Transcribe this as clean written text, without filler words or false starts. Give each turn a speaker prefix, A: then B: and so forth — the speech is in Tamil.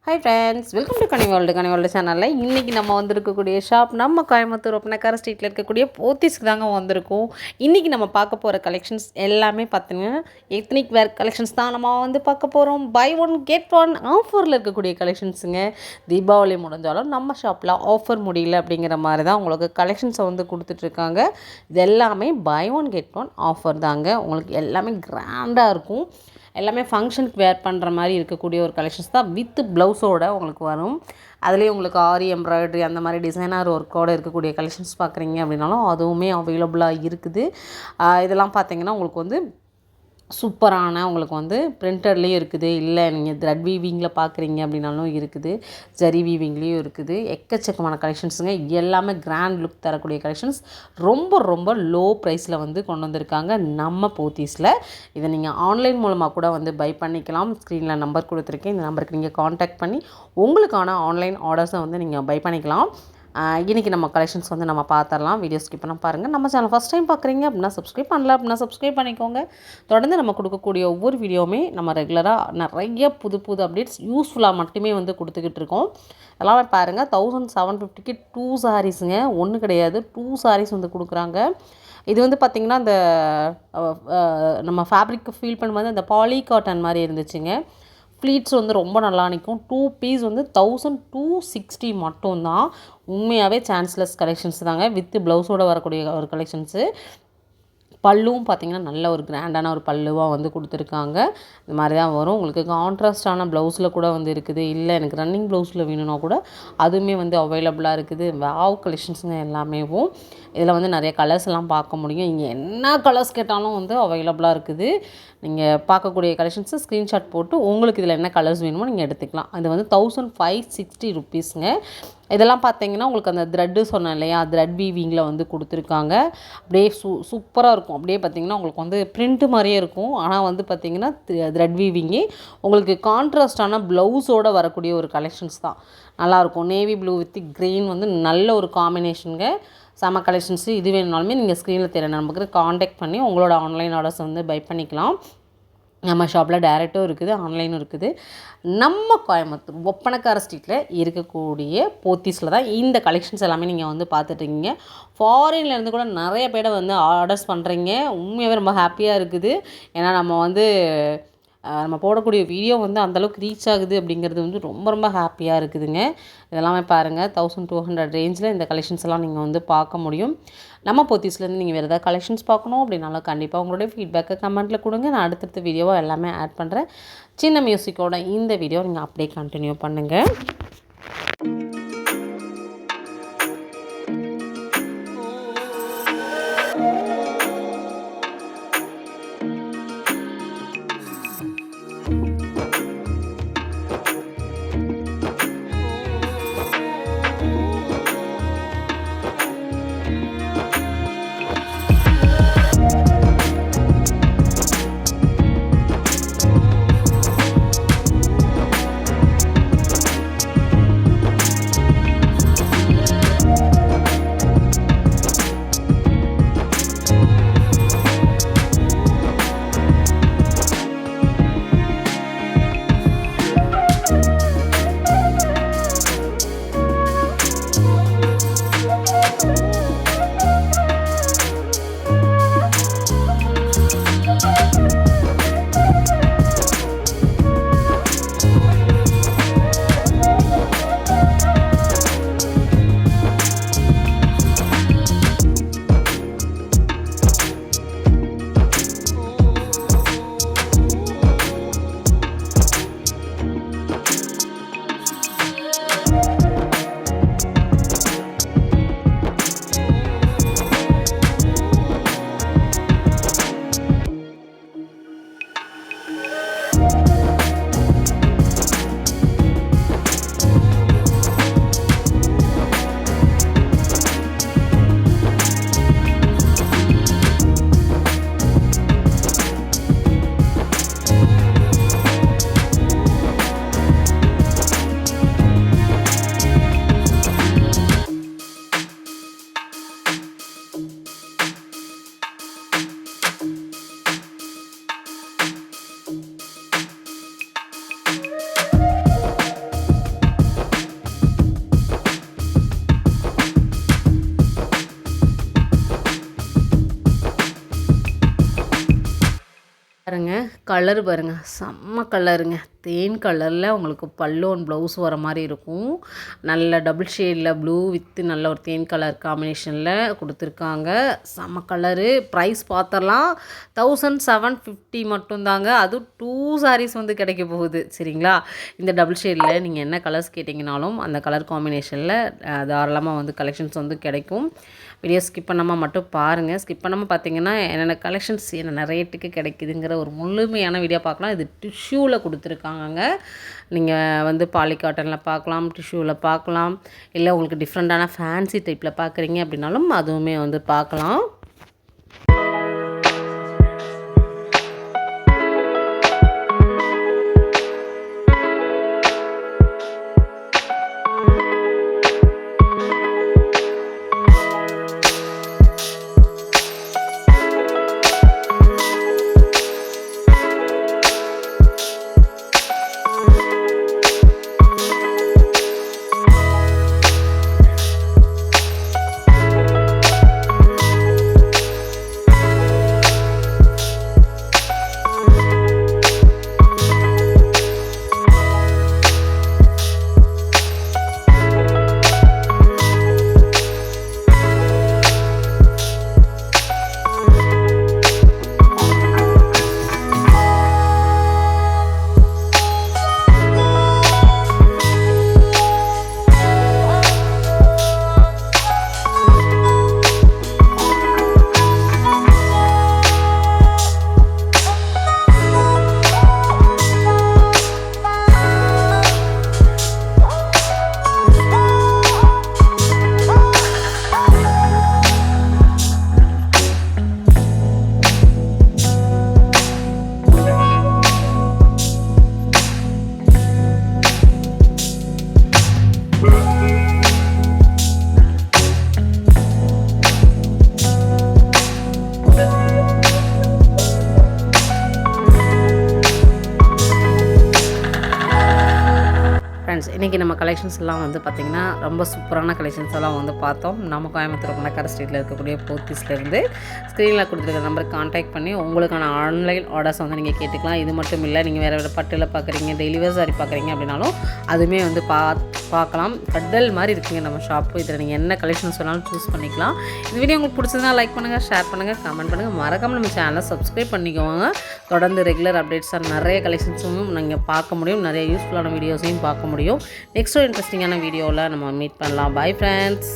A: Hi friends, welcome to Ghani world சேனலில் இன்றைக்கி நம்ம வந்திருக்கக்கூடிய ஷாப் நம்ம கோயம்புத்தூர் ஒப்பனக்கார ஸ்ட்ரீட்டில் இருக்கக்கூடிய போத்தீஸ்க்கு தாங்க வந்திருக்கோம். இன்றைக்கி நம்ம பார்க்க போகிற கலெக்ஷன்ஸ் எல்லாமே பார்த்தீங்கன்னா எத்னிக் வேர் கலெக்ஷன்ஸ் தான் நம்ம வந்து பார்க்க போகிறோம். பை ஒன் கெட் ஒன் ஆஃபரில் இருக்கக்கூடிய கலெக்ஷன்ஸுங்க. தீபாவளி முடிஞ்சாலும் நம்ம ஷாப்பில் ஆஃபர் முடியல அப்படிங்கிற மாதிரி தான் உங்களுக்கு கலெக்ஷன்ஸை வந்து கொடுத்துட்ருக்காங்க. இது எல்லாமே buy one get one offer தாங்க. உங்களுக்கு எல்லாமே கிராண்டாக இருக்கும். எல்லாமே ஃபங்க்ஷனுக்கு வேர் பண்ணுற மாதிரி இருக்கக்கூடிய ஒரு கலெக்ஷன்ஸ் தான். வித் ப்ளவுஸோடு உங்களுக்கு வரும். அதுலேயே உங்களுக்கு ஆரி எம்ப்ராய்டரி அந்த மாதிரி டிசைனர் ஒர்க்கோடு இருக்கக்கூடிய கலெக்ஷன்ஸ் பார்க்குறீங்க அப்படின்னாலும் அதுவுமே அவைலபிளாக இருக்குது. இதெல்லாம் பார்த்தீங்கன்னா உங்களுக்கு வந்து சூப்பரான உங்களுக்கு வந்து பிரிண்டட்லேயும் இருக்குது. இல்லை நீங்கள் த்ரெட் வீவிங்கில் பார்க்குறீங்க அப்படின்னாலும் இருக்குது. ஜரி வீவிங்லேயும் இருக்குது. எக்கச்சக்கமான கலெக்ஷன்ஸுங்க. எல்லாமே கிராண்ட் லுக் தரக்கூடிய கலெக்ஷன்ஸ். ரொம்ப ரொம்ப லோ ப்ரைஸில் வந்து கொண்டு வந்திருக்காங்க நம்ம போத்தீஸில். இதை நீங்கள் ஆன்லைன் மூலமாக கூட வந்து பை பண்ணிக்கலாம். ஸ்க்ரீனில் நம்பர் கொடுத்துருக்கேன். இந்த நம்பருக்கு நீங்கள் காண்டாக்ட் பண்ணி உங்களுக்கான ஆன்லைன் ஆர்டர்ஸை வந்து நீங்கள் பை பண்ணிக்கலாம். இன்றைக்கி நம்ம கலெக்ஷன்ஸ் வந்து நம்ம பார்த்துடலாம். வீடியோ ஸ்கிப் பண்ண பாருங்கள். நம்ம சேனல் ஃபஸ்ட் டைம் பார்க்குறீங்க அப்படின்னா சப்ஸ்கிரைப் பண்ணல அப்படின்னா சப்ஸ்கிரைப் பண்ணிக்கோங்க. தொடர்ந்து நம்ம கொடுக்கக்கூடிய ஒவ்வொரு வீடியோவுமே நம்ம ரெகுலராக நிறைய புது புது அப்டேட்ஸ் யூஸ்ஃபுல்லாக மட்டுமே வந்து கொடுத்துக்கிட்டு இருக்கோம். எல்லாமே பாருங்கள். 1750க்கு 2 சாரீஸுங்க. ஒன்று கிடையாது, 2 சாரீஸ் வந்து கொடுக்குறாங்க. இது வந்து பார்த்திங்கன்னா இந்த நம்ம ஃபேப்ரிக் ஃபீல் பண்ணும்போது அந்த பாலி காட்டன் மாதிரி இருந்துச்சுங்க. ஃப்ளீட்ஸ் வந்து ரொம்ப நல்லா நிற்கும். 2 பீஸ் வந்து 1260 மட்டும்தான். உண்மையாகவே சான்ஸ்லெஸ் கலெக்ஷன்ஸ் தாங்க. வித் ப்ளவுஸோடு வரக்கூடிய ஒரு கலெக்ஷன்ஸு. பல்லுவும் பார்த்திங்கன்னா நல்ல ஒரு கிராண்டான ஒரு பல்லுவாக வந்து கொடுத்துருக்காங்க. இந்த மாதிரி தான் வரும். உங்களுக்கு கான்ட்ராஸ்டான ப்ளவுஸில் கூட வந்து இருக்குது. இல்லை எனக்கு ரன்னிங் ப்ளவுஸில் வேணும்னா கூட அதுவுமே வந்து அவைலபிளாக இருக்குது. வாவ் கலெக்ஷன்ஸுங்க எல்லாமேவும். இதில் வந்து நிறைய கலர்ஸ் எல்லாம் பார்க்க முடியும். இங்கே என்ன கலர்ஸ் கேட்டாலும் வந்து அவைலபிளாக இருக்குது. நீங்கள் பார்க்கக்கூடிய கலெக்ஷன்ஸு ஸ்க்ரீன்ஷாட் போட்டு உங்களுக்கு இதில் என்ன கலர்ஸ் வேணுமோ நீங்கள் எடுத்துக்கலாம். அது வந்து 1560 ருப்பீஸுங்க. இதெல்லாம் பார்த்தீங்கன்னா உங்களுக்கு அந்த த்ரெட்டு சொன்னேன் இல்லையா, த்ரெட் வீவிங்கில் வந்து கொடுத்துருக்காங்க. அப்படியே சூப்பராக இருக்கும். அப்படியே பார்த்திங்கன்னா உங்களுக்கு வந்து பிரிண்ட்டு மாதிரியே இருக்கும். ஆனால் வந்து பார்த்திங்கன்னா த்ரெட் வீவிங்கே உங்களுக்கு கான்ட்ராஸ்டான ப்ளவுஸோடு வரக்கூடிய ஒரு கலெக்ஷன்ஸ் தான். நல்லாயிருக்கும். நேவி ப்ளூ வித் க்ரீன் வந்து நல்ல ஒரு காம்பினேஷனுங்க. செம கலெக்ஷன்ஸு. இது வேணுனாலுமே நீங்கள் ஸ்க்ரீனில் தெரிய நம்பருக்கு காண்டாக்ட் பண்ணி உங்களோட ஆன்லைன் ஆர்டர்ஸ் வந்து பை பண்ணிக்கலாம். நம்ம ஷாப்பில் டேரெக்டும் இருக்குது, ஆன்லைனும் இருக்குது. நம்ம கோயம்புத்தூர் ஒப்பனக்கார ஸ்ட்ரீட்டில் இருக்கக்கூடிய போத்தீஸில் தான் இந்த கலெக்ஷன்ஸ் எல்லாமே நீங்கள் வந்து பார்த்துட்ருக்கீங்க. ஃபாரின்லேருந்து கூட நிறைய பேரை வந்து ஆர்டர்ஸ் பண்ணுறீங்க. உண்மையாகவே ரொம்ப ஹாப்பியாக இருக்குது. ஏன்னா நம்ம வந்து நம்ம போடக்கூடிய வீடியோ வந்து அந்தளவுக்கு ரீச் ஆகுது அப்படிங்கிறது வந்து ரொம்ப ரொம்ப ஹாப்பியாக இருக்குதுங்க. இதெல்லாமே பாருங்கள். 1200 ரேஞ்சில் இந்த கலெக்ஷன்ஸ் எல்லாம் நீங்கள் வந்து பார்க்க முடியும். நம்ம போத்தீஸ்லேருந்து நீங்கள் வேறு ஏதாவது கலெக்ஷன்ஸ் பார்க்கணும் அப்படின்னாலும் கண்டிப்பாக உங்களுடைய ஃபீட்பேக்கை கமெண்ட்டில் கொடுங்க. நான் அடுத்தடுத்த வீடியோவாக எல்லாமே ஆட் பண்ணுறேன். சின்ன மியூசிக்கோட இந்த வீடியோ நீங்கள் அப்படியே கண்டினியூ பண்ணுங்கள். கலர் பாருங்கள், செம்ம கலருங்க. தேன் கலரில் உங்களுக்கு பல்லு அண்ட் ப்ளவுஸ் வர மாதிரி இருக்கும். நல்ல டபுள் ஷேடில் ப்ளூ வித்து நல்ல ஒரு தேன் கலர் காம்பினேஷனில் கொடுத்துருக்காங்க. செம்ம கலரு. ப்ரைஸ் பார்த்தரலாம் 1750 மட்டும்தாங்க. அதுவும் 2 சாரீஸ் வந்து கிடைக்க போகுது. சரிங்களா? இந்த டபுள் ஷேடில் நீங்கள் என்ன கலர்ஸ் கேட்டிங்கனாலும் அந்த கலர் காம்பினேஷனில் தாராளமாக வந்து கலெக்ஷன்ஸ் வந்து கிடைக்கும். வீடியோ ஸ்கிப் பண்ணாமல் மட்டும் பாருங்கள். ஸ்கிப் பண்ணாமல் பார்த்தீங்கன்னா என்னென்ன கலெக்ஷன்ஸ் என்னென்ன ரேட்டுக்கு கிடைக்குதுங்கிற ஒரு முழுமையான வீடியோ பார்க்கலாம். இது டிஷ்யூவில் கொடுத்துருக்காங்கங்க. நீங்கள் வந்து பாலி காட்டனில் பார்க்கலாம், டிஷ்யூவில் பார்க்கலாம், இல்லை உங்களுக்கு டிஃப்ரெண்ட்டான ஃபேன்சி டைப்பில் பார்க்குறீங்க அப்படின்னாலும் அதுவுமே வந்து பார்க்கலாம். ஃப்ரெண்ட்ஸ், இன்றைக்கி நம்ம கலெக்ஷன்ஸ் எல்லாம் வந்து பார்த்திங்கன்னா ரொம்ப சூப்பரான கலெக்ஷன்ஸ் எல்லாம் வந்து பார்த்தோம். நம்ம கோயம்புத்தூர் மணக்கரை ஸ்ட்ரீட்டில் இருக்கக்கூடிய போத்தீஸ்லேருந்து ஸ்க்ரீனில் கொடுத்துருக்க நம்பருக்கு கான்டாக்ட் பண்ணி உங்களுக்கான ஆன்லைன் ஆர்டர்ஸ் வந்து நீங்கள் கேட்டுக்கலாம். இது மட்டும் இல்லை, நீங்கள் வேறு பட்டில் பார்க்குறீங்க, டெய்லி வேர் சாரி பார்க்குறீங்க அப்படின்னாலும் அதுவுமே வந்து பார்க்கலாம். கடல் மாதிரி இருக்குங்க நம்ம ஷாப்பு. இதில் நீங்கள் என்ன கலெக்ஷன்ஸ் வேணாலும் சூஸ் பண்ணிக்கலாம். இந்த வீடியோ உங்களுக்கு பிடிச்சதுனா லைக் பண்ணுங்கள், ஷேர் பண்ணுங்கள், கமெண்ட் பண்ணுங்கள். மறக்காமல் நம்ம சேனலை சப்ஸ்கிரைப் பண்ணிக்கோங்க. தொடர்ந்து ரெகுலர் அப்டேட்ஸாக நிறைய கலெக்ஷன்ஸும் நீங்கள் பார்க்க முடியும், நிறைய யூஸ்ஃபுல்லான வீடியோஸையும் பார்க்க முடியும். நெக்ஸ்ட் ஒரு இன்ட்ரெஸ்டிங்கான வீடியோவில் நம்ம மீட் பண்ணலாம். Bye friends.